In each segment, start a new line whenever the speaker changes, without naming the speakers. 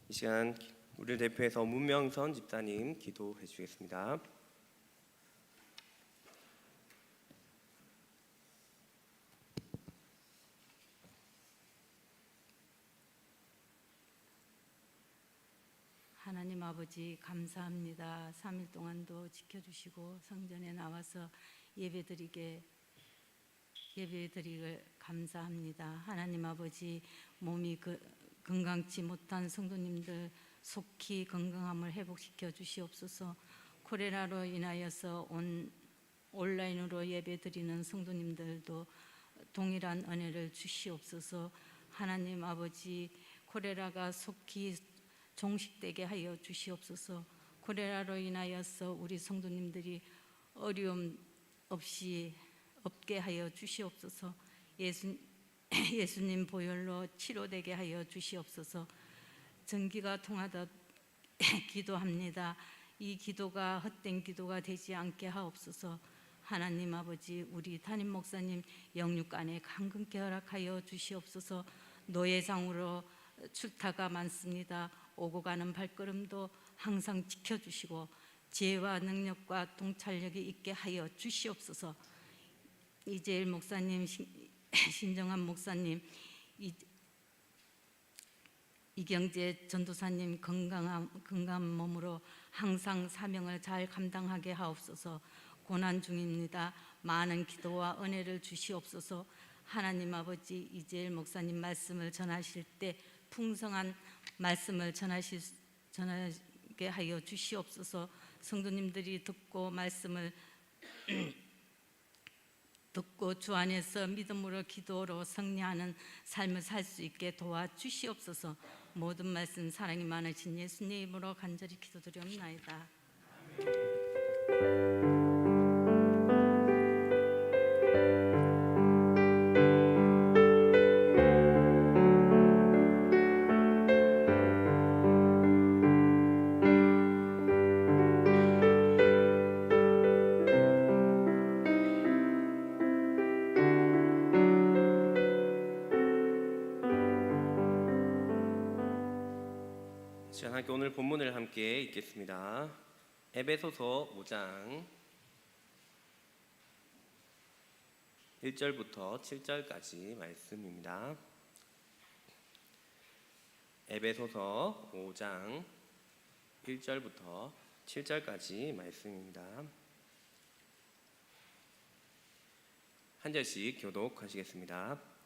이 시간 우리를 대표해서 문명선 집사님 기도해 주시겠습니다.
하나님 아버지 감사합니다. 3일 동안도 지켜주시고 성전에 나와서 예배드리길 감사합니다. 하나님 아버지 몸이 건강치 못한 성도님들 속히 건강함을 회복시켜 주시옵소서. 코레라로 인하여서 온라인으로 예배드리는 성도님들도 동일한 은혜를 주시옵소서. 하나님 아버지 코레라가 속히 종식되게 하여 주시옵소서. 코레라로 인하여서 우리 성도님들이 어려움 없게 하여 주시옵소서. 예수님 보혈로 치료되게 하여 주시옵소서. 전기가 통하다 기도합니다. 이 기도가 헛된 기도가 되지 않게 하옵소서. 하나님 아버지 우리 담임 목사님 영육간에 강건케 허락하여 주시옵소서. 노예장으로 출타가 많습니다. 오고 가는 발걸음도 항상 지켜주시고 지혜와 능력과 통찰력이 있게 하여 주시옵소서. 이재일 목사님, 신정한 목사님, 이경재 전도사님 건강한 몸으로 항상 사명을 잘 감당하게 하옵소서. 고난 중입니다. 많은 기도와 은혜를 주시옵소서. 하나님 아버지 이재일 목사님 말씀을 전하실 때 풍성한 말씀을 전하게 하여 주시옵소서. 성도님들이 듣고 말씀을 듣고 주 안에서 믿음으로 기도로 승리하는 삶을 살 수 있게 도와주시옵소서. 모든 말씀 사랑이 많으신 예수님 이름으로 간절히 기도드리옵나이다.
시간 오늘 본문을 함께 읽겠습니다. 에베소서 5장 1절부터 7절까지 말씀입니다. 에베소서 5장 1절부터 7절까지 말씀입니다. 한 절씩 교독하시겠습니다.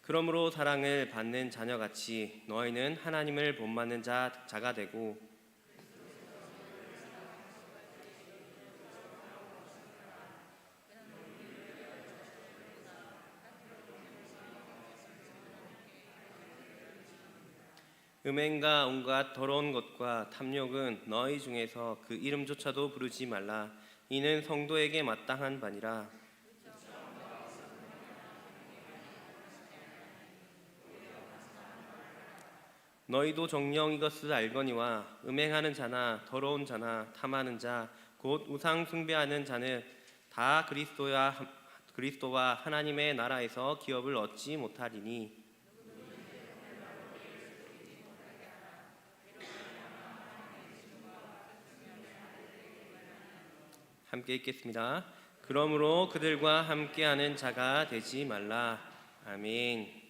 그러므로 사랑을 받는 자녀같이 너희는 하나님을 본받는 자가 되고 음행과 온갖 더러운 것과 탐욕은 너희 중에서 그 이름조차도 부르지 말라. 이는 성도에게 마땅한 바니라. 너희도 정녕 이것을 알거니와 음행하는 자나 더러운 자나 탐하는 자 곧 우상 숭배하는 자는 다 그리스도와 하나님의 나라에서 기업을 얻지 못하리니 함께 읽겠습니다. 그러므로 그들과 함께하는 자가 되지 말라. 아멘.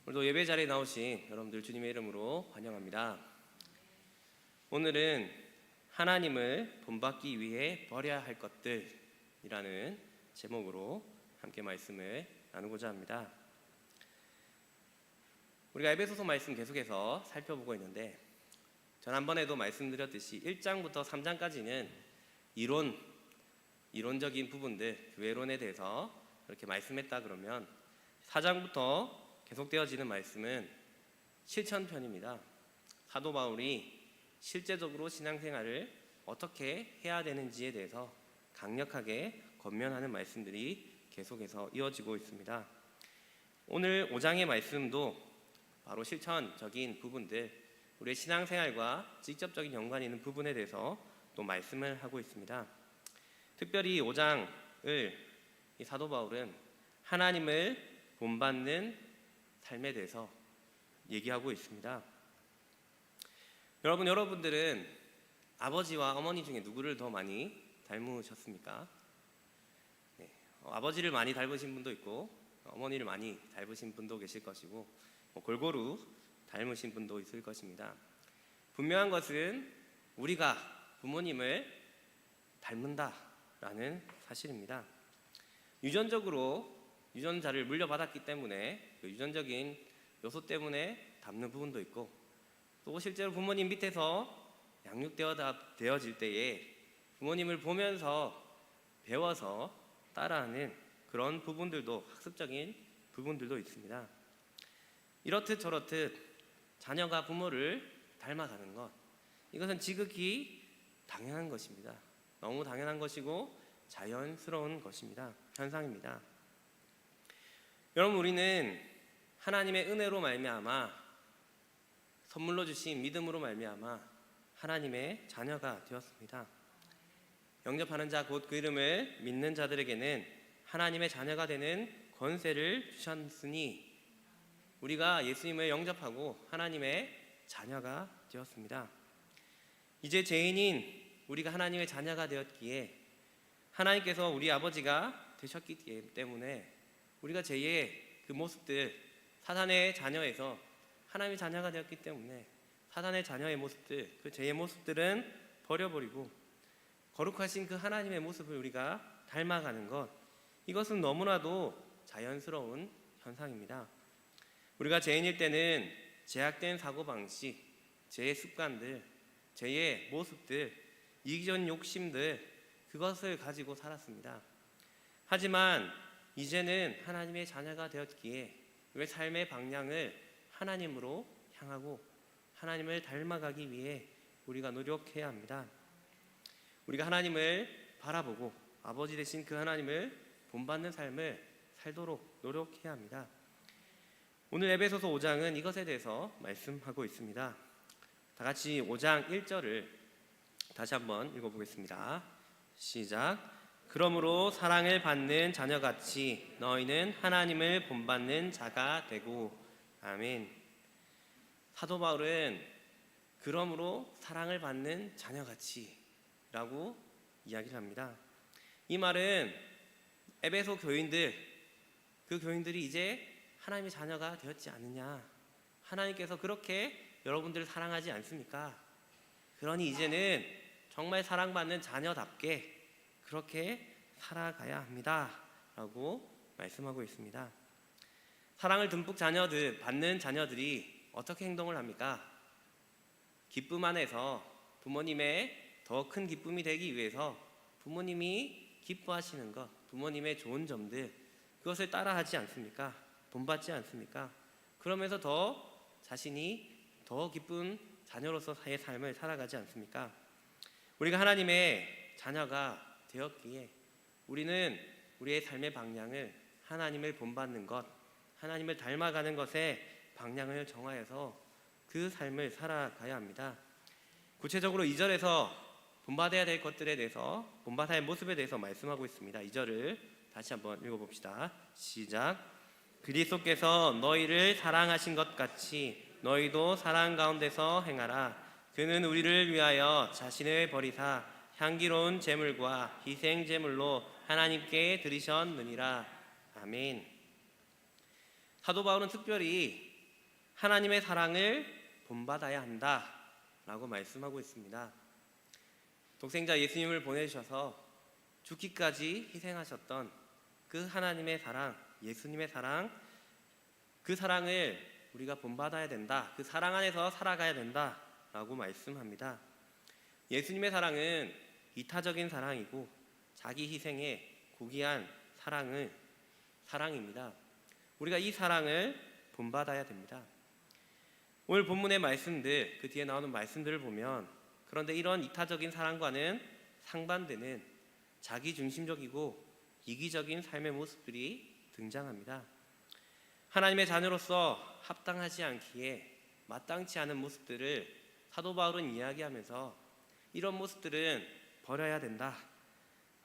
오늘도 예배 자리에 나오신 여러분들 주님의 이름으로 환영합니다. 오늘은 하나님을 본받기 위해 버려야 할 것들이라는 제목으로 함께 말씀을 나누고자 합니다. 우리가 에베소서 말씀 계속해서 살펴보고 있는데 지난번에도 말씀드렸듯이 1장부터 3장까지는 이론적인 부분들, 교회론에 대해서 그렇게 말씀했다 그러면 4장부터 계속되어지는 말씀은 실천편입니다. 사도 바울이 실제적으로 신앙생활을 어떻게 해야 되는지에 대해서 강력하게 권면하는 말씀들이 계속해서 이어지고 있습니다. 오늘 5장의 말씀도 바로 실천적인 부분들, 우리의 신앙생활과 직접적인 연관이 있는 부분에 대해서 또 말씀을 하고 있습니다. 특별히 5장을 이 사도 바울은 하나님을 본받는 삶에 대해서 얘기하고 있습니다. 여러분들은 아버지와 어머니 중에 누구를 더 많이 닮으셨습니까? 네, 아버지를 많이 닮으신 분도 있고 어머니를 많이 닮으신 분도 계실 것이고 골고루 닮으신 분도 있을 것입니다. 분명한 것은 우리가 부모님을 닮는다라는 사실입니다. 유전적으로 유전자를 물려받았기 때문에 그 유전적인 요소 때문에 닮는 부분도 있고 또 실제로 부모님 밑에서 양육되어질 때에 부모님을 보면서 배워서 따라하는 그런 부분들도 학습적인 부분들도 있습니다. 이렇듯 저렇듯 자녀가 부모를 닮아가는 것, 이것은 지극히 당연한 것입니다. 너무 당연한 것이고 자연스러운 것입니다. 현상입니다. 여러분, 우리는 하나님의 은혜로 말미암아 선물로 주신 믿음으로 말미암아 하나님의 자녀가 되었습니다. 영접하는 자 곧 그 이름을 믿는 자들에게는 하나님의 자녀가 되는 권세를 주셨으니 우리가 예수님을 영접하고 하나님의 자녀가 되었습니다. 이제 죄인인 우리가 하나님의 자녀가 되었기에 하나님께서 우리 아버지가 되셨기 때문에 우리가 죄의 그 모습들, 사단의 자녀에서 하나님의 자녀가 되었기 때문에 사단의 자녀의 모습들, 그 죄의 모습들은 버려버리고 거룩하신 그 하나님의 모습을 우리가 닮아가는 것, 이것은 너무나도 자연스러운 현상입니다. 우리가 죄인일 때는 제약된 사고방식, 죄의 습관들, 죄의 모습들, 이기적인 욕심들, 그것을 가지고 살았습니다. 하지만 이제는 하나님의 자녀가 되었기에 우리의 삶의 방향을 하나님으로 향하고 하나님을 닮아가기 위해 우리가 노력해야 합니다. 우리가 하나님을 바라보고 아버지 되신 그 하나님을 본받는 삶을 살도록 노력해야 합니다. 오늘 에베소서 5장은 이것에 대해서 말씀하고 있습니다. 다 같이 5장 1절을 다시 한번 읽어보겠습니다. 시작. 그러므로 사랑을 받는 자녀같이 너희는 하나님을 본받는 자가 되고. 아멘. 사도 바울은 그러므로 사랑을 받는 자녀같이 라고 이야기를 합니다. 이 말은 에베소 교인들, 그 교인들이 이제 하나님의 자녀가 되었지 않느냐, 하나님께서 그렇게 여러분들을 사랑하지 않습니까? 그러니 이제는 정말 사랑받는 자녀답게 그렇게 살아가야 합니다 라고 말씀하고 있습니다. 사랑을 듬뿍 받는 자녀들이 어떻게 행동을 합니까? 기쁨 안에서 부모님의 더 큰 기쁨이 되기 위해서 부모님이 기뻐하시는 것, 부모님의 좋은 점들, 그것을 따라하지 않습니까? 본받지 않습니까? 그러면서 더 자신이 더 기쁜 자녀로서의 삶을 살아가지 않습니까? 우리가 하나님의 자녀가 되었기에 우리는 우리의 삶의 방향을 하나님을 본받는 것, 하나님을 닮아가는 것에 방향을 정하여서 그 삶을 살아가야 합니다. 구체적으로 2절에서 본받아야 될 것들에 대해서, 본받아야 할 모습에 대해서 말씀하고 있습니다. 2절을 다시 한번 읽어봅시다. 시작. 그리스도께서 너희를 사랑하신 것 같이 너희도 사랑 가운데서 행하라. 그는 우리를 위하여 자신을 버리사 향기로운 제물과 희생 제물로 하나님께 드리셨느니라. 아멘. 사도 바울은 특별히 하나님의 사랑을 본받아야 한다라고 말씀하고 있습니다. 독생자 예수님을 보내주셔서 죽기까지 희생하셨던 그 하나님의 사랑, 예수님의 사랑, 그 사랑을 우리가 본받아야 된다, 그 사랑 안에서 살아가야 된다라고 말씀합니다. 예수님의 사랑은 이타적인 사랑이고 자기 희생에 고귀한 사랑입니다. 우리가 이 사랑을 본받아야 됩니다. 오늘 본문의 말씀들, 그 뒤에 나오는 말씀들을 보면 그런데 이런 이타적인 사랑과는 상반되는 자기중심적이고 이기적인 삶의 모습들이 등장합니다. 하나님의 자녀로서 합당하지 않기에 마땅치 않은 모습들을 사도 바울은 이야기하면서 이런 모습들은 버려야 된다,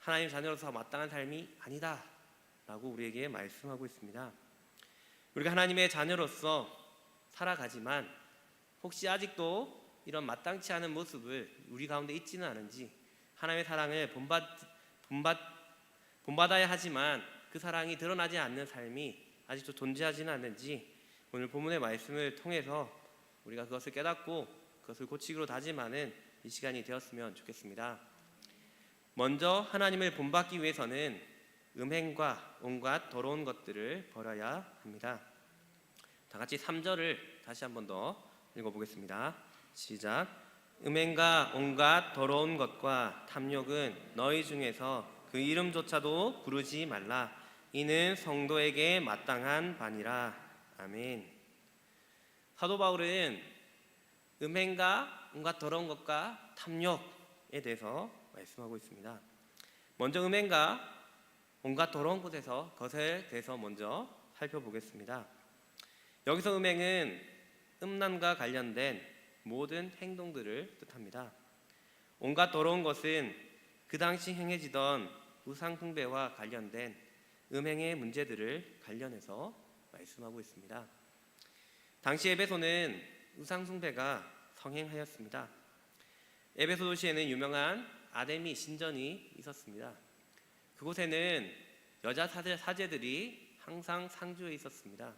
하나님의 자녀로서 마땅한 삶이 아니다 라고 우리에게 말씀하고 있습니다. 우리가 하나님의 자녀로서 살아가지만 혹시 아직도 이런 마땅치 않은 모습을 우리 가운데 있지는 않은지, 하나님의 사랑을 본받아야 하지만 그 사랑이 드러나지 않는 삶이 아직도 존재하지는 않는지, 오늘 본문의 말씀을 통해서 우리가 그것을 깨닫고 그것을 고치기로 다짐하는 이 시간이 되었으면 좋겠습니다. 먼저 하나님을 본받기 위해서는 음행과 온갖 더러운 것들을 버려야 합니다. 다 같이 3절을 다시 한 번 더 읽어보겠습니다. 시작. 음행과 온갖 더러운 것과 탐욕은 너희 중에서 그 이름조차도 부르지 말라. 이는 성도에게 마땅한 바니라. 아멘. 사도 바울은 음행과 온갖 더러운 것과 탐욕에 대해서 말씀하고 있습니다. 먼저 음행과 온갖 더러운 것에 대해서 먼저 살펴보겠습니다. 여기서 음행은 음란과 관련된 모든 행동들을 뜻합니다. 온갖 더러운 것은 그 당시 행해지던 우상 숭배와 관련된 음행의 문제들을 관련해서 말씀하고 있습니다. 당시 에베소는 우상 숭배가 성행하였습니다. 에베소 도시에는 유명한 아데미 신전이 있었습니다. 그곳에는 여자 사제들이 항상 상주해 있었습니다.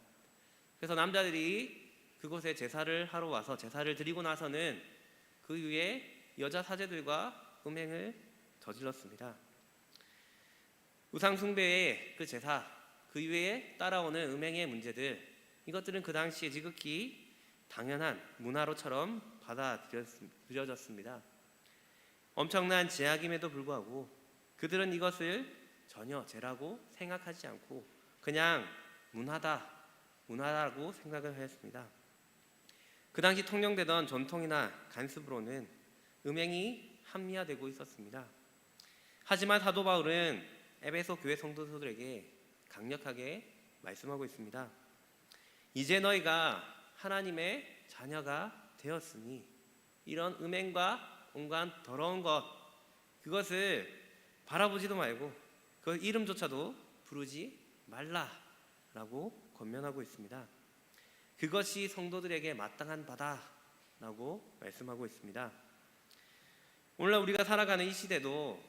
그래서 남자들이 그곳에 제사를 하러 와서 제사를 드리고 나서는 그 위에 여자 사제들과 음행을 저질렀습니다. 우상 숭배의 그 제사, 그 이외에 따라오는 음행의 문제들, 이것들은 그 당시에 지극히 당연한 문화로처럼 받아들여졌습니다. 엄청난 제약임에도 불구하고 그들은 이것을 전혀 죄라고 생각하지 않고 그냥 문화라고 생각을 하였습니다. 그 당시 통용되던 전통이나 관습으로는 음행이 합리화되고 있었습니다. 하지만 사도 바울은 에베소 교회 성도들에게 강력하게 말씀하고 있습니다. 이제 너희가 하나님의 자녀가 되었으니 이런 음행과 온갖 더러운 것, 그것을 바라보지도 말고 그 이름조차도 부르지 말라라고 권면하고 있습니다. 그것이 성도들에게 마땅한 바다라고 말씀하고 있습니다. 오늘날 우리가 살아가는 이 시대도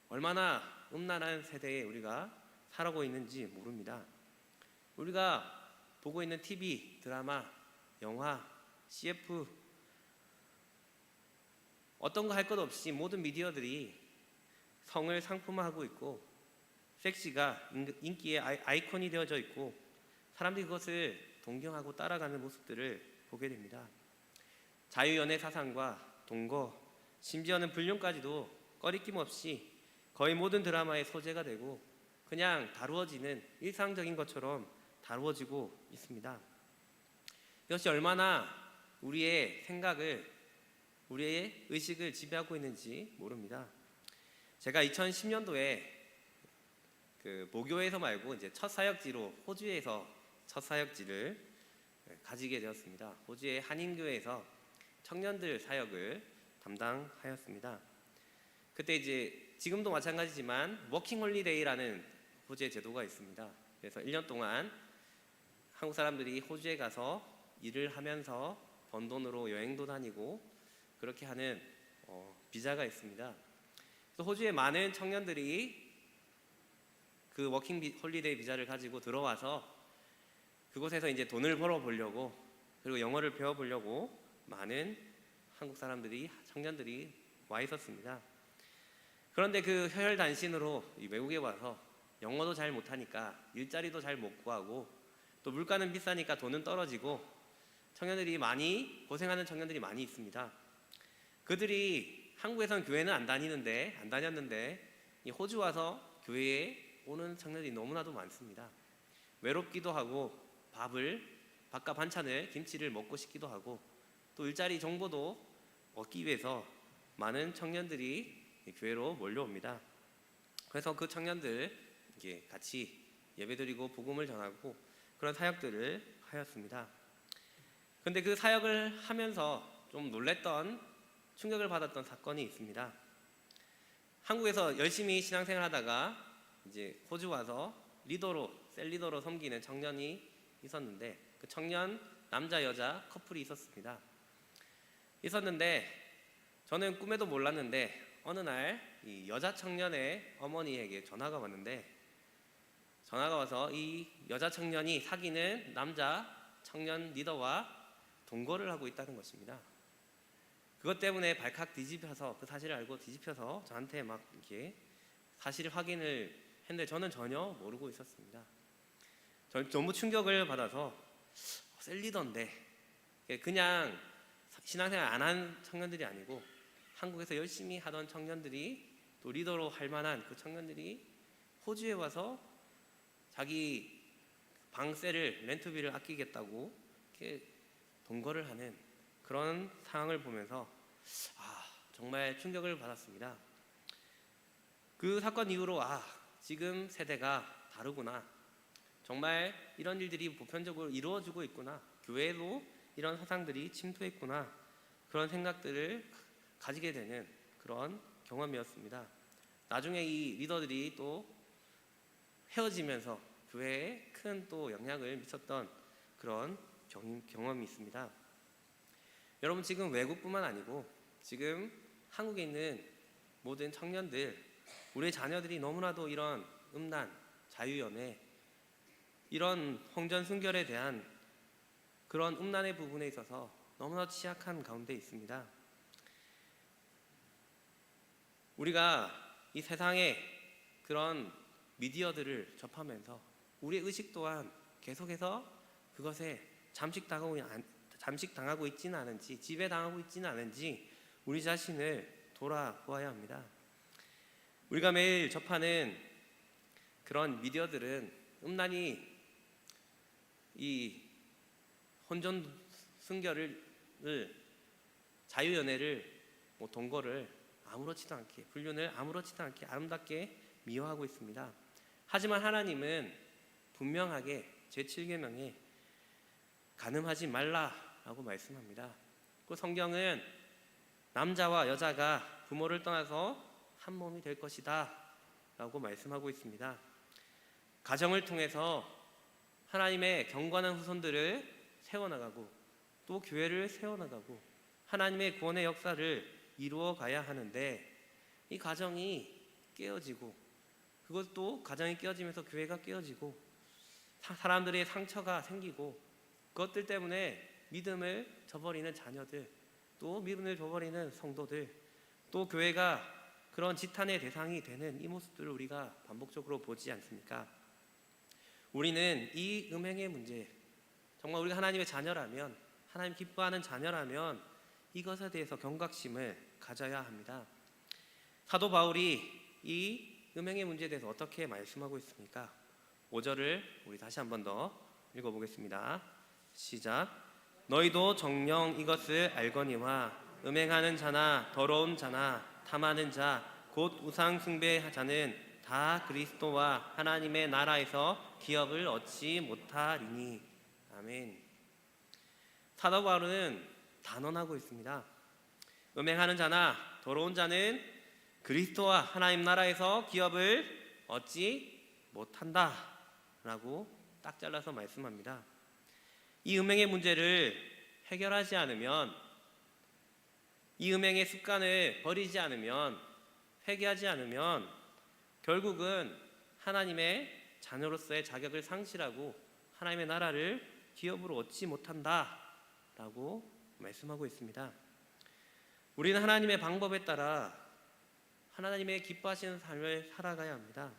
얼마나 음란한 세대에 우리가 살아가고 있는지 모릅니다. 우리가 보고 있는 TV, 드라마, 영화, CF, 어떤 거 할 것 없이 모든 미디어들이 성을 상품화하고 있고 섹시가 인기의 아이콘이 되어져 있고 사람들이 그것을 동경하고 따라가는 모습들을 보게 됩니다. 자유연애 사상과 동거, 심지어는 불륜까지도 꺼리낌 없이 거의 모든 드라마의 소재가 되고 그냥 다루어지는 일상적인 것처럼 다루어지고 있습니다. 이것이 얼마나 우리의 생각을, 우리의 의식을 지배하고 있는지 모릅니다. 제가 2010년도에 그 모교에서 말고 이제 첫 사역지로 호주에서 첫 사역지를 가지게 되었습니다. 호주의 한인교회에서 청년들 사역을 담당하였습니다. 그때 이제 지금도 마찬가지지만 워킹 홀리데이라는 호주의 제도가 있습니다. 그래서 1년 동안 한국 사람들이 호주에 가서 일을 하면서 번 돈으로 여행도 다니고 그렇게 하는 비자가 있습니다. 그래서 호주의 많은 청년들이 그 워킹 홀리데이 비자를 가지고 들어와서 그곳에서 이제 돈을 벌어 보려고 그리고 영어를 배워 보려고 많은 한국 사람들이, 청년들이 와 있었습니다. 그런데 그 혈혈단신으로 외국에 와서 영어도 잘 못하니까 일자리도 잘 못 구하고 또 물가는 비싸니까 돈은 떨어지고 청년들이 많이 고생하는 청년들이 많이 있습니다. 그들이 한국에서는 교회는 안 다녔는데 이 호주 와서 교회에 오는 청년들이 너무나도 많습니다. 외롭기도 하고 밥과 반찬을, 김치를 먹고 싶기도 하고 또 일자리 정보도 얻기 위해서 많은 청년들이 교회로 몰려옵니다. 그래서 그 청년들 같이 예배드리고 복음을 전하고 그런 사역들을 하였습니다. 그런데 그 사역을 하면서 좀 놀랬던, 충격을 받았던 사건이 있습니다. 한국에서 열심히 신앙생활 하다가 이제 호주 와서 셀 리더로 섬기는 청년이 있었는데 그 청년 남자 여자 커플이 있었습니다. 있었는데 저는 꿈에도 몰랐는데 어느 날 이 여자 청년의 어머니에게 전화가 왔는데 전화가 와서 이 여자 청년이 사귀는 남자 청년 리더와 동거를 하고 있다는 것입니다. 그것 때문에 발칵 뒤집혀서 그 사실을 알고 뒤집혀서 저한테 막 이렇게 사실 확인을 했는데 저는 전혀 모르고 있었습니다. 저는 너무 충격을 받아서 셀 리더인데 그냥 신앙생활 안 한 청년들이 아니고 한국에서 열심히 하던 청년들이 또 리더로 할 만한 그 청년들이 호주에 와서 자기 방세를 렌트비를 아끼겠다고 이렇게 동거를 하는 그런 상황을 보면서 정말 충격을 받았습니다. 그 사건 이후로 지금 세대가 다르구나. 정말 이런 일들이 보편적으로 이루어지고 있구나. 교회도 이런 사상들이 침투했구나. 그런 생각들을 가지게 되는 그런 경험이었습니다. 나중에 이 리더들이 또 헤어지면서 교회에 큰 또 영향을 미쳤던 그런 경험이 있습니다. 여러분 지금 외국뿐만 아니고 지금 한국에 있는 모든 청년들, 우리의 자녀들이 너무나도 이런 음란, 자유연애, 이런 혼전순결에 대한 그런 음란의 부분에 있어서 너무나 취약한 가운데 있습니다. 우리가 이 세상의 그런 미디어들을 접하면서 우리의 의식 또한 계속해서 그것에 잠식당하고 있지는 않은지, 지배당하고 있지는 않은지 우리 자신을 돌아보아야 합니다. 우리가 매일 접하는 그런 미디어들은 음란이 이 혼전 순결을, 자유연애를, 동거를 아무렇지도 않게, 불륜을 아무렇지도 않게 아름답게 미화하고 있습니다. 하지만 하나님은 분명하게 제7계명에 간음하지 말라라고 말씀합니다. 그 성경은 남자와 여자가 부모를 떠나서 한 몸이 될 것이다 라고 말씀하고 있습니다. 가정을 통해서 하나님의 경건한 후손들을 세워나가고 또 교회를 세워나가고 하나님의 구원의 역사를 이루어 가야 하는데 이 가정이 깨어지고 그것도 가정이 깨어지면서 교회가 깨어지고 사람들의 상처가 생기고 그것들 때문에 믿음을 저버리는 자녀들, 또 믿음을 저버리는 성도들, 또 교회가 그런 지탄의 대상이 되는 이 모습들을 우리가 반복적으로 보지 않습니까? 우리는 이 음행의 문제, 정말 우리가 하나님의 자녀라면, 하나님 기뻐하는 자녀라면 이것에 대해서 경각심을 가져야 합니다. 사도 바울이 이 음행의 문제에 대해서 어떻게 말씀하고 있습니까? 5절을 우리 다시 한 번 더 읽어보겠습니다. 시작. 너희도 정녕 이것을 알거니와 음행하는 자나 더러운 자나 탐하는 자 곧 우상 숭배자는 다 그리스도와 하나님의 나라에서 기업을 얻지 못하리니. 아멘. 사도 바울은 단언하고 있습니다. 음행하는 자나 더러운 자는 그리스도와 하나님 나라에서 기업을 얻지 못한다 라고 딱 잘라서 말씀합니다. 이 음행의 문제를 해결하지 않으면, 이 음행의 습관을 버리지 않으면, 회개하지 않으면 결국은 하나님의 자녀로서의 자격을 상실하고 하나님의 나라를 기업으로 얻지 못한다 라고 말씀하고 있습니다. 우리는 하나님의 방법에 따라 하나님의 기뻐하시는 삶을 살아가야 합니다.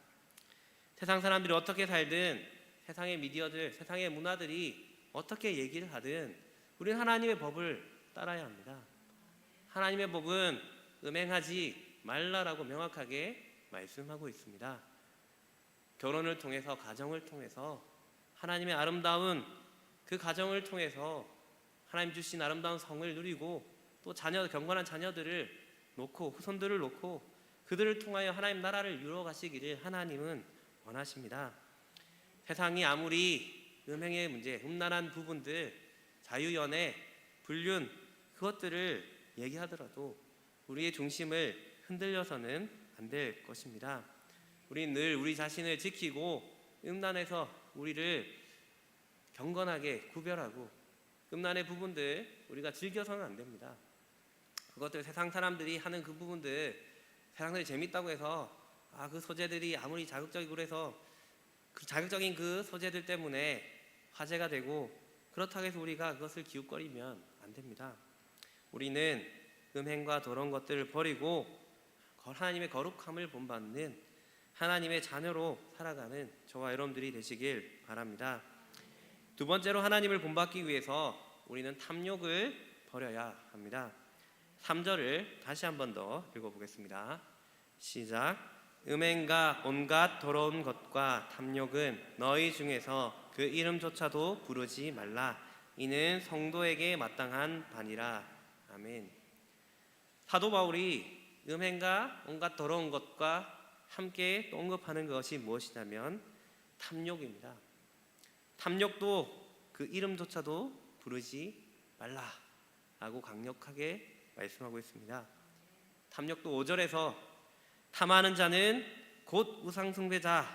세상 사람들이 어떻게 살든, 세상의 미디어들, 세상의 문화들이 어떻게 얘기를 하든 우리는 하나님의 법을 따라야 합니다. 하나님의 법은 음행하지 말라라고 명확하게 말씀하고 있습니다. 결혼을 통해서, 가정을 통해서 하나님의 아름다운 그 가정을 통해서 하나님 주신 아름다운 성을 누리고 또 경건한 자녀들을 놓고 후손들을 놓고 그들을 통하여 하나님 나라를 이루어 가시기를 하나님은 원하십니다. 세상이 아무리 음행의 문제, 음란한 부분들, 자유연애, 불륜 그것들을 얘기하더라도 우리의 중심을 흔들려서는 안 될 것입니다. 우리는 늘 우리 자신을 지키고 음란에서 우리를 경건하게 구별하고 음란의 부분들 우리가 즐겨서는 안 됩니다. 그것들 세상 사람들이 하는 그 부분들 세상들이 재밌다고 해서 그 소재들이 아무리 자극적이고 그래서 그 자극적인 그 소재들 때문에 화제가 되고 그렇다고 해서 우리가 그것을 기웃거리면 안 됩니다. 우리는 음행과 더러운 것들을 버리고 하나님의 거룩함을 본받는 하나님의 자녀로 살아가는 저와 여러분들이 되시길 바랍니다. 두 번째로 하나님을 본받기 위해서 우리는 탐욕을 버려야 합니다. 3절을 다시 한 번 더 읽어보겠습니다. 시작. 음행과 온갖 더러운 것과 탐욕은 너희 중에서 그 이름조차도 부르지 말라. 이는 성도에게 마땅한 바니라. 아멘. 사도 바울이 음행과 온갖 더러운 것과 함께 또 언급하는 것이 무엇이냐면 탐욕입니다. 탐욕도 그 이름조차도 부르지 말라라고 강력하게 말씀하고 있습니다. 탐욕도 5절에서 탐하는 자는 곧 우상숭배자,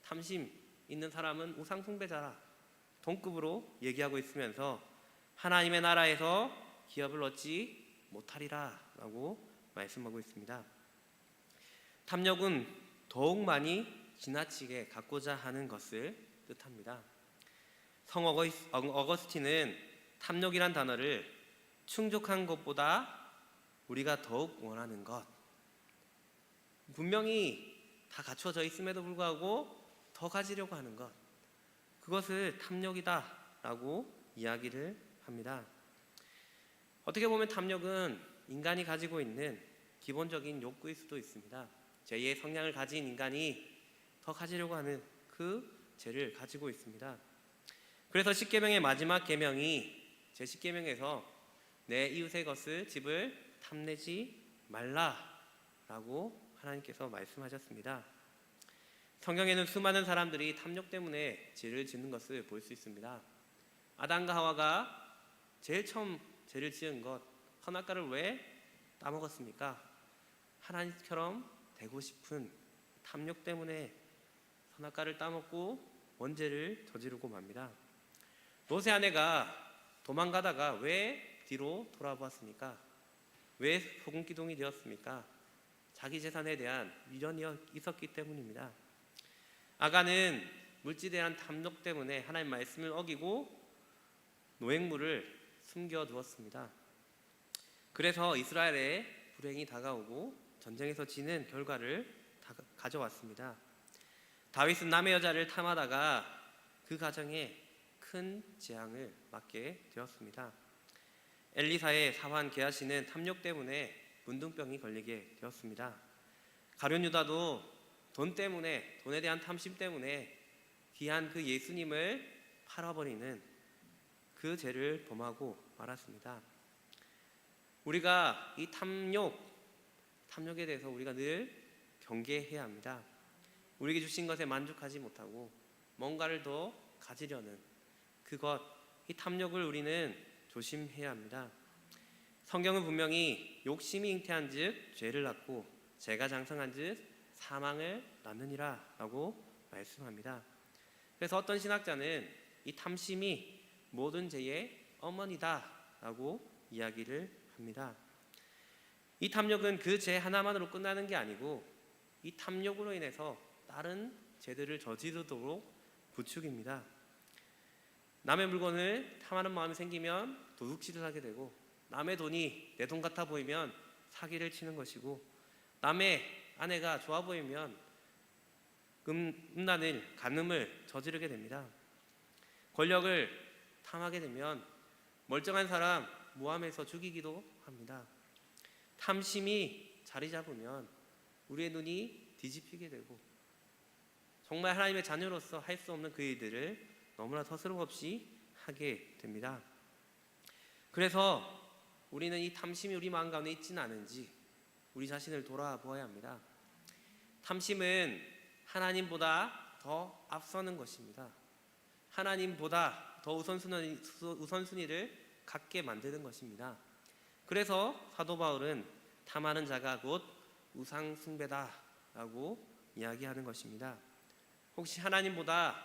탐심 있는 사람은 우상숭배자라 동급으로 얘기하고 있으면서 하나님의 나라에서 기업을 얻지 못하리라 라고 말씀하고 있습니다. 탐욕은 더욱 많이 지나치게 갖고자 하는 것을 뜻합니다. 성 어거스틴은 탐욕이란 단어를 충족한 것보다 우리가 더욱 원하는 것, 분명히 다 갖춰져 있음에도 불구하고 더 가지려고 하는 것, 그것을 탐욕이다 라고 이야기를 합니다. 어떻게 보면 탐욕은 인간이 가지고 있는 기본적인 욕구일 수도 있습니다. 제2의 성향을 가진 인간이 더 가지려고 하는 그 죄를 가지고 있습니다. 그래서 십계명의 마지막 계명이 제10계명에서 내 이웃의 것을 집을 탐내지 말라라고 하나님께서 말씀하셨습니다. 성경에는 수많은 사람들이 탐욕 때문에 죄를 짓는 것을 볼 수 있습니다. 아담과 하와가 제일 처음 죄를 지은 것, 선악과를 왜 따먹었습니까? 하나님처럼 되고 싶은 탐욕 때문에 선악과를 따먹고 원죄를 저지르고 맙니다. 롯의 아내가 도망가다가 왜 뒤로 돌아보았습니까? 왜 소금기둥이 되었습니까? 자기 재산에 대한 미련이 있었기 때문입니다. 아간은 물질에 대한 탐욕 때문에 하나님 말씀을 어기고 노획물을 숨겨두었습니다. 그래서 이스라엘에 불행이 다가오고 전쟁에서 지는 결과를 가져왔습니다. 다윗은 남의 여자를 탐하다가 그 가정에 큰 재앙을 맞게 되었습니다. 엘리사의 사환 게하시는 탐욕 때문에 문둥병이 걸리게 되었습니다. 가룟 유다도 돈 때문에, 돈에 대한 탐심 때문에 귀한 그 예수님을 팔아버리는 그 죄를 범하고 말았습니다. 우리가 이 탐욕에 대해서 우리가 늘 경계해야 합니다. 우리에게 주신 것에 만족하지 못하고 뭔가를 더 가지려는 그것, 이 탐욕을 우리는 조심해야 합니다. 성경은 분명히 욕심이 잉태한 즉 죄를 낳고 죄가 장성한 즉 사망을 낳느니라 라고 말씀합니다. 그래서 어떤 신학자는 이 탐심이 모든 죄의 어머니다 라고 이야기를 합니다. 이 탐욕은 그 죄 하나만으로 끝나는 게 아니고 이 탐욕으로 인해서 다른 죄들을 저지르도록 부추깁니다. 남의 물건을 탐하는 마음이 생기면 도둑질을 하게 되고, 남의 돈이 내 돈 같아 보이면 사기를 치는 것이고, 남의 아내가 좋아 보이면 음란을, 간음을 저지르게 됩니다. 권력을 탐하게 되면 멀쩡한 사람 모함해서 죽이기도 합니다. 탐심이 자리 잡으면 우리의 눈이 뒤집히게 되고 정말 하나님의 자녀로서 할 수 없는 그 일들을 너무나 서스럼없이 하게 됩니다. 그래서 우리는 이 탐심이 우리 마음 가운데 있지는 않은지 우리 자신을 돌아보아야 합니다. 탐심은 하나님보다 더 앞서는 것입니다. 하나님보다 더 우선순위를 갖게 만드는 것입니다. 그래서 사도 바울은 탐하는 자가 곧 우상 숭배다 라고 이야기하는 것입니다. 혹시 하나님보다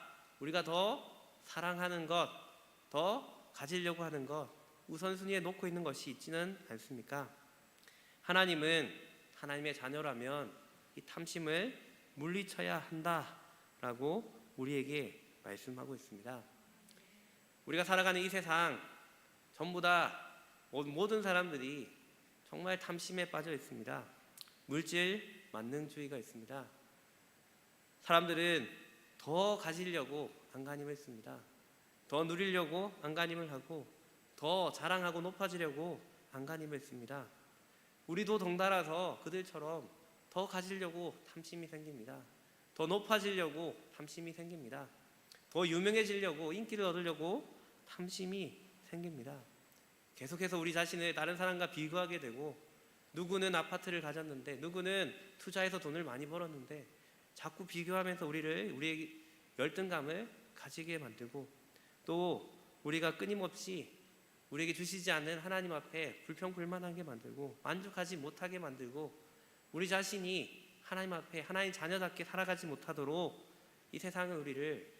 우리가 더 사랑하는 것, 더 가지려고 하는 것, 우선순위에 놓고 있는 것이 있지는 않습니까? 하나님은 하나님의 자녀라면 이 탐심을 물리쳐야 한다라고 우리에게 말씀하고 있습니다. 우리가 살아가는 이 세상 전부 다 모든 사람들이 정말 탐심에 빠져 있습니다. 물질 만능주의가 있습니다. 사람들은 더 가지려고 안간힘을 씁니다. 더 누리려고 안간힘을 하고 더 자랑하고 높아지려고 안간힘을 씁니다. 우리도 덩달아서 그들처럼 더 가지려고 탐심이 생깁니다. 더 높아지려고 탐심이 생깁니다. 더 유명해지려고 인기를 얻으려고 탐심이 생깁니다. 계속해서 우리 자신을 다른 사람과 비교하게 되고 누구는 아파트를 가졌는데 누구는 투자해서 돈을 많이 벌었는데 자꾸 비교하면서 우리의 열등감을 가지게 만들고 또 우리가 끊임없이 우리에게 주시지 않는 하나님 앞에 불평불만하게 만들고 만족하지 못하게 만들고 우리 자신이 하나님 앞에 하나님 자녀답게 살아가지 못하도록 이 세상은 우리를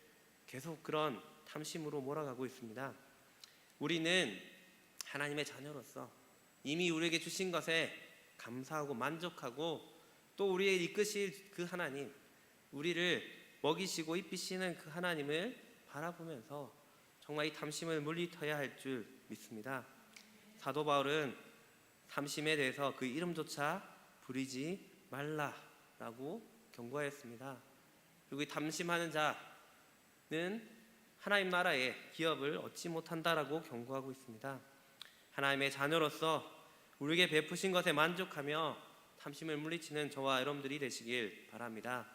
계속 그런 탐심으로 몰아가고 있습니다. 우리는 하나님의 자녀로서 이미 우리에게 주신 것에 감사하고 만족하고 또 우리의 이끄실 그 하나님, 우리를 먹이시고 입히시는 그 하나님을 바라보면서 정말 이 탐심을 물리쳐야 할 줄 믿습니다. 사도 바울은 탐심에 대해서 그 이름조차 부리지 말라라고 경고하였습니다. 그리고 이 탐심하는 자는 하나님 나라의 기업을 얻지 못한다라고 경고하고 있습니다. 하나님의 자녀로서 우리에게 베푸신 것에 만족하며 탐심을 물리치는 저와 여러분들이 되시길 바랍니다.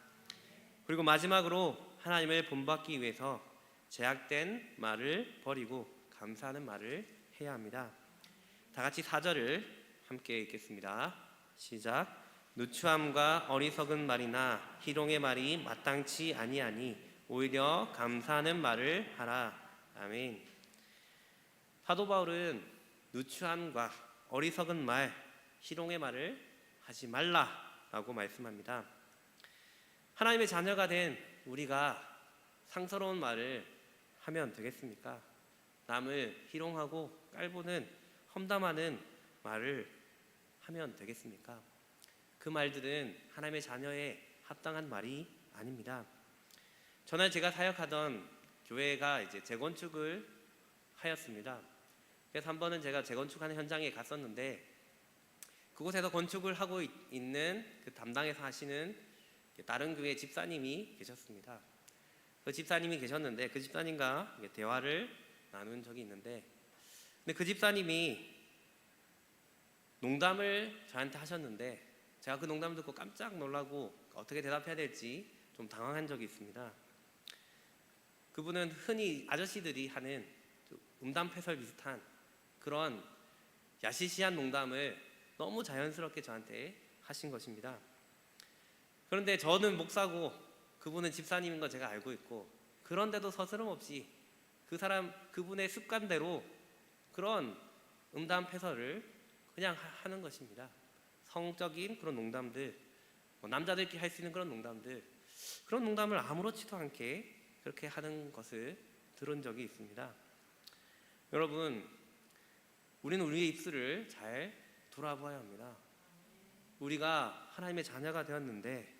그리고 마지막으로 하나님을 본받기 위해서 제약된 말을 버리고 감사하는 말을 해야 합니다. 다 같이 4절을 함께 읽겠습니다. 시작. 누추함과 어리석은 말이나 희롱의 말이 마땅치 아니하니 오히려 감사하는 말을 하라. 아멘. 사도 바울은 누추함과 어리석은 말, 희롱의 말을 하지 말라라고 말씀합니다. 하나님의 자녀가 된 우리가 상스러운 말을 하면 되겠습니까? 남을 희롱하고 깔보는 험담하는 말을 하면 되겠습니까? 그 말들은 하나님의 자녀에 합당한 말이 아닙니다. 전에 제가 사역하던 교회가 이제 재건축을 하였습니다. 그래서 한 번은 제가 재건축하는 현장에 갔었는데 그곳에서 건축을 하고 있는 그 담당에서 하시는 다른 교회 집사님이 계셨습니다. 그 집사님이 계셨는데 그 집사님과 대화를 나눈 적이 있는데 근데 그 집사님이 농담을 저한테 하셨는데 제가 그 농담 듣고 깜짝 놀라고 어떻게 대답해야 될지 좀 당황한 적이 있습니다. 그분은 흔히 아저씨들이 하는 음담패설 비슷한 그런 야시시한 농담을 너무 자연스럽게 저한테 하신 것입니다. 그런데 저는 목사고 그분은 집사님인 거 제가 알고 있고 그런데도 서스럼없이 그분의 습관대로 그런 음담패설을 그냥 하는 것입니다. 성적인 그런 농담들, 남자들끼리 할 수 있는 그런 농담을 아무렇지도 않게 그렇게 하는 것을 들은 적이 있습니다. 여러분, 우리는 우리의 입술을 잘 돌아보아야 합니다. 우리가 하나님의 자녀가 되었는데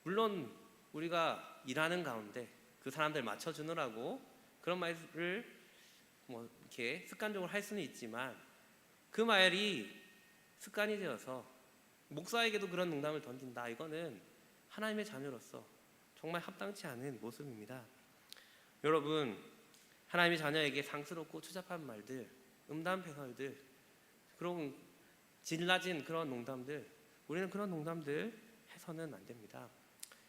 물론 우리가 일하는 가운데 그 사람들 맞춰주느라고 그런 말을 이렇게 습관적으로 할 수는 있지만 그 말이 습관이 되어서 목사에게도 그런 농담을 던진다. 이거는 하나님의 자녀로서 정말 합당치 않은 모습입니다. 여러분, 하나님의 자녀에게 상스럽고 추잡한 말들, 음담패설들, 그런 질라진 그런 농담들, 우리는 그런 농담들 해서는 안 됩니다.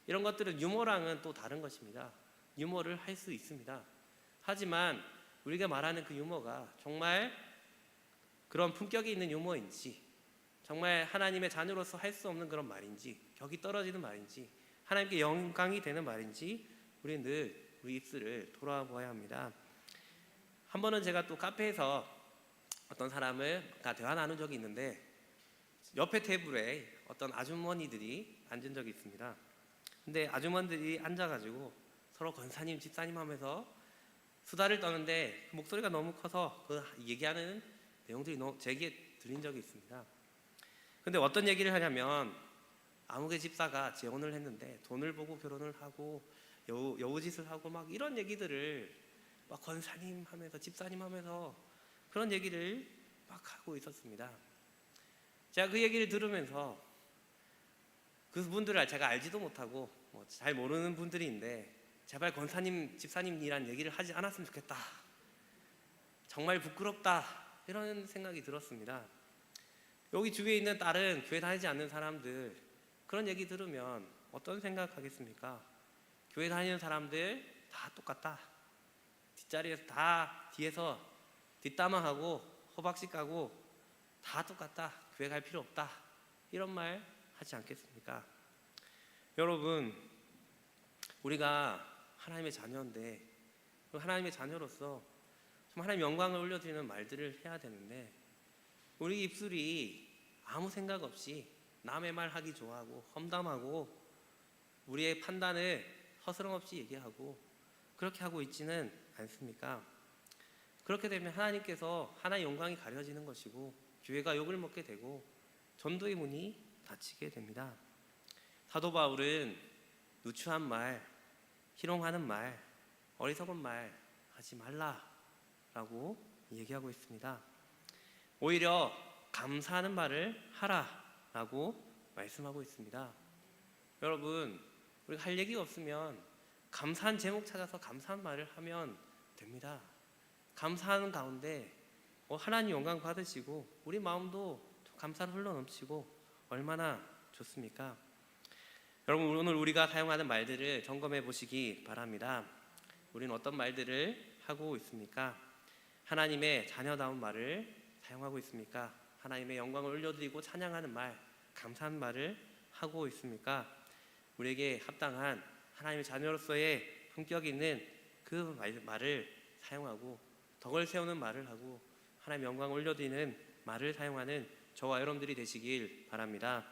이런 것들은 유머랑은 또 다른 것입니다. 유머를 할 수 있습니다. 하지만 우리가 말하는 그 유머가 정말 그런 품격이 있는 유머인지, 정말 하나님의 자녀로서 할 수 없는 그런 말인지, 격이 떨어지는 말인지, 하나님께 영광이 되는 말인지 우리는 늘 우리 입술을 돌아보아야 합니다. 한 번은 제가 또 카페에서 어떤 사람과 대화 나눈 적이 있는데 옆에 테이블에 어떤 아주머니들이 앉은 적이 있습니다. 근데 아주머니들이 앉아가지고 서로 권사님, 집사님 하면서 수다를 떠는데 그 목소리가 너무 커서 그 얘기하는 내용들이 너무 제게 들린 적이 있습니다. 근데 어떤 얘기를 하냐면 아무개 집사가 재혼을 했는데 돈을 보고 결혼을 하고 여우짓을 하고 막 이런 얘기들을 막 권사님 하면서 집사님 하면서 그런 얘기를 막 하고 있었습니다. 제가 그 얘기를 들으면서 그분들을 제가 알지도 못하고 잘 모르는 분들인데 제발 권사님 집사님이란 얘기를 하지 않았으면 좋겠다, 정말 부끄럽다, 이런 생각이 들었습니다. 여기 주위에 있는 다른 교회 다니지 않는 사람들 그런 얘기 들으면 어떤 생각하겠습니까? 교회 다니는 사람들 다 똑같다, 뒷자리에서 다 뒤에서 뒷담화하고 허박씩 가고 다 똑같다, 교회 갈 필요 없다, 이런 말 하지 않겠습니까? 여러분, 우리가 하나님의 자녀인데 하나님의 자녀로서 좀 하나님 영광을 올려드리는 말들을 해야 되는데 우리 입술이 아무 생각 없이 남의 말 하기 좋아하고 험담하고 우리의 판단을 허스름없이 얘기하고 그렇게 하고 있지는 않습니까? 그렇게 되면 하나님께서 하나의 영광이 가려지는 것이고 교회가 욕을 먹게 되고 전도의 문이 닫히게 됩니다. 사도 바울은 누추한 말, 희롱하는 말, 어리석은 말 하지 말라라고 얘기하고 있습니다. 오히려 감사하는 말을 하라라고 말씀하고 있습니다. 여러분, 우리가 할 얘기가 없으면 감사한 제목 찾아서 감사한 말을 하면 됩니다. 감사하는 가운데 하나님 영광 받으시고 우리 마음도 감사로 흘러넘치고 얼마나 좋습니까? 여러분, 오늘 우리가 사용하는 말들을 점검해 보시기 바랍니다. 우리는 어떤 말들을 하고 있습니까? 하나님의 자녀다운 말을 사용하고 있습니까? 하나님의 영광을 올려드리고 찬양하는 말, 감사한 말을 하고 있습니까? 우리에게 합당한 하나님의 자녀로서의 품격 있는 그 말을 사용하고 덕을 세우는 말을 하고 하나님의 영광을 올려드리는 말을 사용하는 저와 여러분들이 되시길 바랍니다.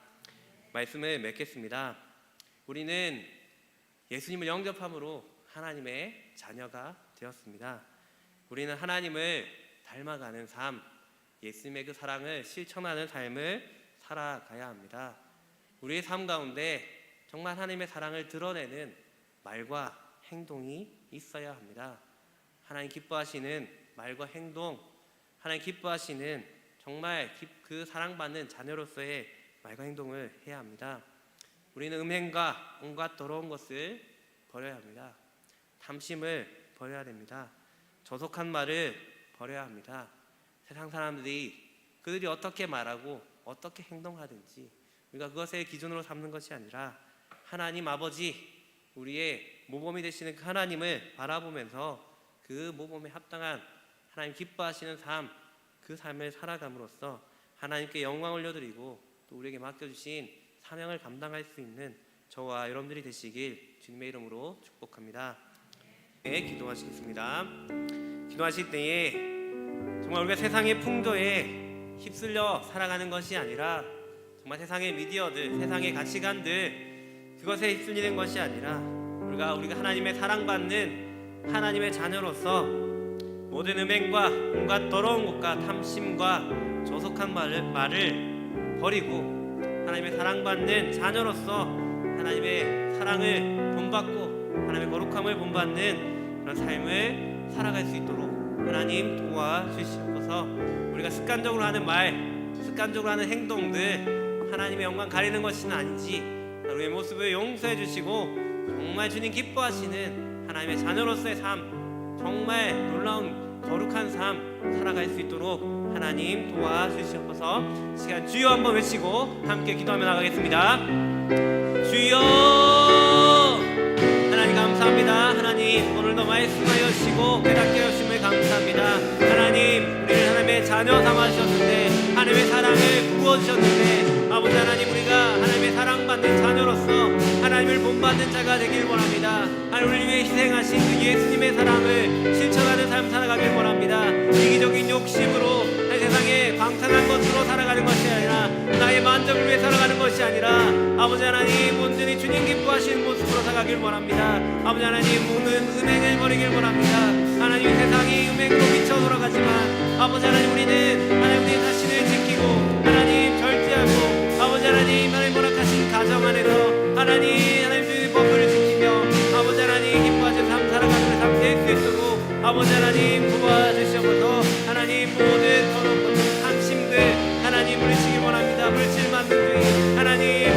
말씀을 맺겠습니다. 우리는 예수님을 영접함으로 하나님의 자녀가 되었습니다. 우리는 하나님을 닮아가는 삶, 예수님의 그 사랑을 실천하는 삶을 살아가야 합니다. 우리의 삶 가운데 정말 하나님의 사랑을 드러내는 말과 행동이 있어야 합니다. 하나님 기뻐하시는 말과 행동, 하나님 기뻐하시는 정말 그 사랑받는 자녀로서의 말과 행동을 해야 합니다. 우리는 음행과 온갖 더러운 것을 버려야 합니다. 탐심을 버려야 됩니다. 저속한 말을 버려야 합니다. 세상 사람들이 그들이 어떻게 말하고 어떻게 행동하든지 우리가 그것을 기준으로 삼는 것이 아니라 하나님 아버지, 우리의 모범이 되시는 그 하나님을 바라보면서 그 모범에 합당한 하나님 기뻐하시는 삶, 그 삶을 살아감으로써 하나님께 영광 올려드리고 또 우리에게 맡겨주신 사명을 감당할 수 있는 저와 여러분들이 되시길 주님의 이름으로 축복합니다. 네, 기도하시겠습니다. 기도하실 때에 정말 우리가 세상의 풍조에 휩쓸려 살아가는 것이 아니라 정말 세상의 미디어들, 세상의 가치관들 그것에 휩쓸리는 것이 아니라 우리가 하나님의 사랑받는 하나님의 자녀로서 모든 음행과 온갖 더러운 것과 탐심과 저속한 말을 버리고 하나님의 사랑받는 자녀로서 하나님의 사랑을 본받고 하나님의 거룩함을 본받는 그런 삶을 살아갈 수 있도록 하나님 도와주시옵소서. 우리가 습관적으로 하는 말, 습관적으로 하는 행동들 하나님의 영광 가리는 것은 아닌지 우리의 모습을 용서해 주시고 정말 주님 기뻐하시는 하나님의 자녀로서의 삶, 정말 놀라운 거룩한 삶 살아갈 수 있도록 하나님 도와주시옵소서. 시간 주여 한번 외치고 함께 기도하며 나가겠습니다. 주여, 하나님 감사합니다. 하나님 오늘도 말씀하여 주시고 깨닫게 하심을 감사합니다. 하나님, 우리를 하나님의 자녀 삼아주셨는데 하나님의 사랑을 부어주셨는데 아버지 하나님, 우리가 하나님의 사랑받는 자녀로서 하나님을 본받는 자가 되길 원합니다. 하나님, 우리를 위해 희생하신 그 예수님의 사랑을 실천하는 삶 살아가길 원합니다. 이기적인 욕심으로 세상에 방탕한 것으로 살아가는 것이 아니라 나의 만족을 위해 살아가는 것이 아니라 아버지 하나님 온전히 주님 기뻐하시는 모습으로 살아가길 원합니다. 아버지 하나님 모든 음행을 버리길 원합니다. 하나님 세상이 음행으로 미쳐 돌아가지만 아버지 하나님 우리는 하나님 우리 자신을 지키고 하나님 절제하고 아버지 하나님 허락하신 가정 안에서 하나님의 법을 지키며 아버지 하나님 기뻐하신 삶 살아가는 삶 될 수 있도록 아버지 하나님 도와주시옵소서. 하나님 모든 더러운 한심들 하나님 물리치기 원합니다. 물질 만능주의 하나님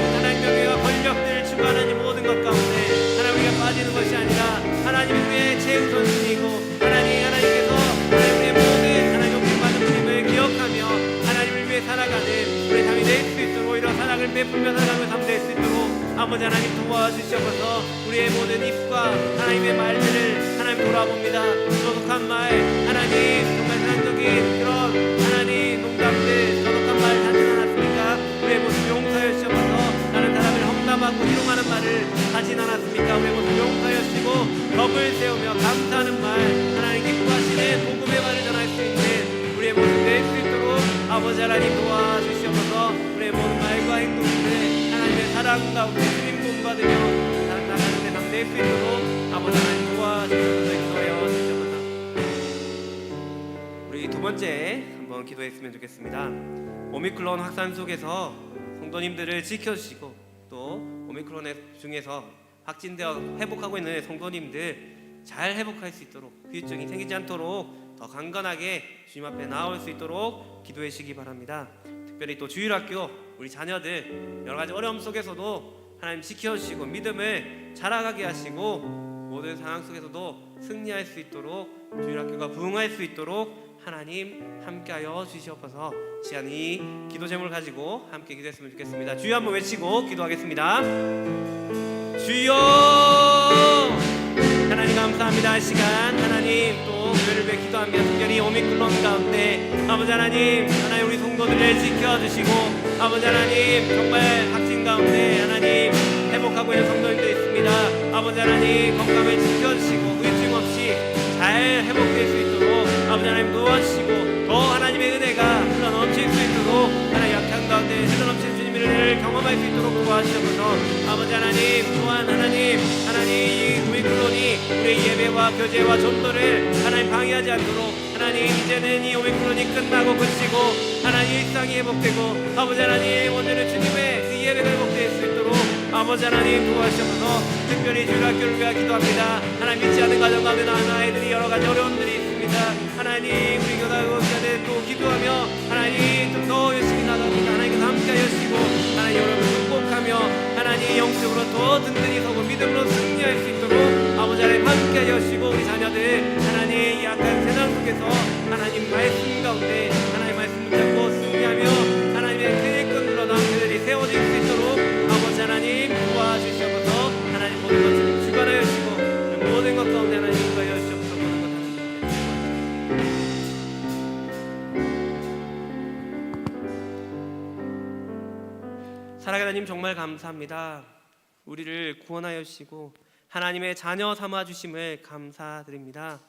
명예와 권력들을 추구하는 이 모든 것 가운데 하나님 우리가 빠지는 것이 아니라 하나님 우리의 최우선순위이고 하나님께서 우리의 모든 하나님 용서받은 주님을 기억하며 하나님을 위해 살아가는 우리의 삶이 될 수 있도록 이런 사랑을 베풀며 살아가는 삶 될 수 있도록 아버지 하나님 도와주시옵소서. 우리의 모든 입과 하나님의 말들을 하나님 돌아봅니다. 소독한 말 하나님 정말 세상적인 그런 하나님 농담들 소독한 말 하지 않았습니까? 우리의 모습 용서해 주시옵소서. 다른 사람을 험담하고 희롱하는 말을 하진 않았습니까? 우리의 모습 용서해 주시고 덕을 세우며 감사하는 말 하나님 기뻐하시는 복음의 말을 전할 수 있는 우리의 모습 될 수 있도록 아버지 하나님 도와주시옵소서. 우리의 모든 말과 행동들 하나님의 사랑 가운데 주님 본받으며 살아가는 데 담될 수 있도록 아버지 하나님 도와주시옵소서. 기도하여 주시옵소서. 우리 두 번째 한번 기도했으면 좋겠습니다. 오미크론 확산 속에서 성도님들을 지켜주시고 또 오미크론 중에서 확진되어 회복하고 있는 성도님들 잘 회복할 수 있도록 후유증이 생기지 않도록 더 강건하게 주님 앞에 나올 수 있도록 기도해 주시기 바랍니다. 특별히 또 주일학교 우리 자녀들 여러 가지 어려움 속에서도 하나님 지켜주시고 믿음을 자라가게 하시고 모든 상황 속에서도 승리할 수 있도록 주일학교가 부흥할 수 있도록 하나님 함께하여 주시옵소서. 시간 이 기도 제목을 가지고 함께 기도했으면 좋겠습니다. 주여 한번 외치고 기도하겠습니다. 주여 하나님 감사합니다. 이 시간 하나님 또 교회를 위해 기도하며 특별히 오미크론 가운데 아버지 하나님 우리 성도들을 지켜주시고 아버지 하나님 정말 확진 가운데 하나님 회복하고 있는 성도님도 있습니다. 아버지 하나님 건강을 지켜주시고 후유증 없이 잘 회복될 수 있도록 아버지 하나님 도와주시고 더 하나님의 은혜가 흘러넘칠 수 있도록 하나님 약한 가운데 흘러넘칠 주님의 은혜를 경험할 수 있도록 도와주셔서 아버지 하나님 또한 하나님 이 오미크론이 우리의 예배와 교제와 전도를 하나님 방해하지 않도록 하나님 이제는 이 오미크론이 끝나고 그치고 하나님 일상이 회복되고 아버지 하나님 오늘은 주님의 그 예배가 회복될 수 있도록 아버지 하나님 도와주셔서 특별히 주일학교를 위하여 기도합니다. 하나님 믿지 않는 가정 가운데 나는 아이들이 여러 가지 어려움들이 있습니다. 하나님 우리 교단들 또 기도하며 하나님 좀 더 열심히 나갑니다. 하나님께서 함께하여 주시고 하나님 여러분을 극복하며 하나님 영적으로 더 든든히 서고 믿음으로 승리할 수 있도록 아버지 하나님 함께하여 주시고 우리 자녀들 하나님 이 약한 세상 속에서 하나님 말씀 가운데 하나님 말씀 붙잡고 승리하며 하나님의 크리큰 물러난 그들이 세워질 수 있도록 아버지 하나님 도와주시옵소서. 하나님 모든 것을 주관하여 주시고 모든 것 가운데 하나님 인도하여 주시옵소서. 살아계신 하나님 정말 감사합니다. 우리를 구원하여 주시고 하나님의 자녀 삼아 주심을 감사드립니다.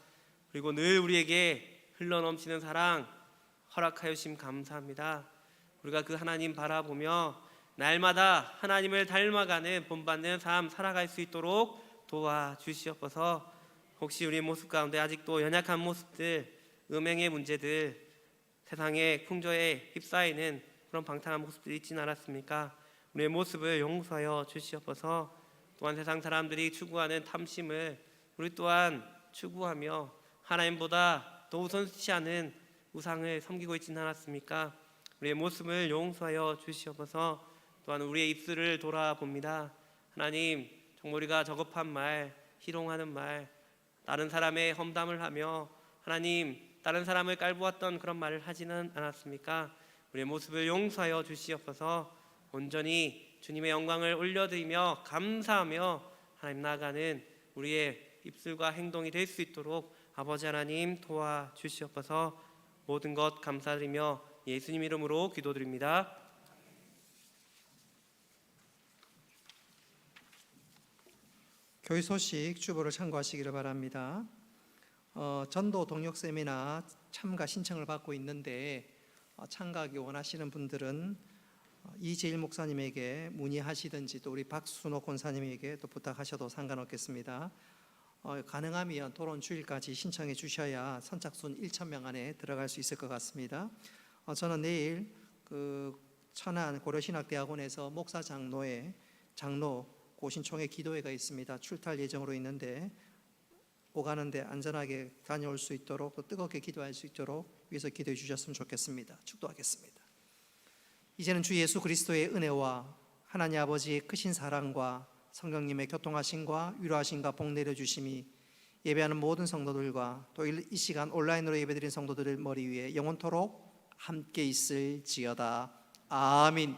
그리고 늘 우리에게 흘러넘치는 사랑 허락하여 주심 감사합니다. 우리가 그 하나님 바라보며 날마다 하나님을 닮아가는 본받는 삶 살아갈 수 있도록 도와주시옵소서. 혹시 우리 모습 가운데 아직도 연약한 모습들, 음행의 문제들, 세상의 풍조에 휩싸이는 그런 방탕한 모습들이 있지는 않았습니까? 우리의 모습을 용서하여 주시옵소서. 또한 세상 사람들이 추구하는 탐심을 우리 또한 추구하며 하나님보다 더 우선시 하는 우상을 섬기고 있지는 않았습니까? 우리의 모습을 용서하여 주시옵소서. 또한 우리의 입술을 돌아봅니다. 하나님 정말 우리가 저급한 말, 희롱하는 말, 다른 사람의 험담을 하며 하나님 다른 사람을 깔보았던 그런 말을 하지는 않았습니까? 우리의 모습을 용서하여 주시옵소서. 온전히 주님의 영광을 올려드리며 감사하며 하나님 나아가는 우리의 입술과 행동이 될 수 있도록 아버지 하나님 도와주시옵소서. 모든 것 감사드리며 예수님 이름으로 기도드립니다.
교회 소식 주보를 참고하시기를 바랍니다. 전도 동역 세미나 참가 신청을 받고 있는데 참가하기 원하시는 분들은 이재일 목사님에게 문의하시든지 또 우리 박순호 권사님에게 또 부탁하셔도 상관없겠습니다. 가능하면 토론 주일까지 신청해 주셔야 선착순 1,000명 안에 들어갈 수 있을 것 같습니다. 저는 내일 그 천안 고려신학대학원에서 목사 장로 고신총회 기도회가 있습니다. 출타할 예정으로 있는데 오가는데 안전하게 다녀올 수 있도록 또 뜨겁게 기도할 수 있도록 위해서 기도해 주셨으면 좋겠습니다. 축도하겠습니다. 이제는 주 예수 그리스도의 은혜와 하나님 아버지의 크신 사랑과 성령님의 교통하심과 위로하심과 복 내려주심이 예배하는 모든 성도들과 또 이 시간 온라인으로 예배드린 성도들의 머리 위에 영원토록 함께 있을지어다. 아멘.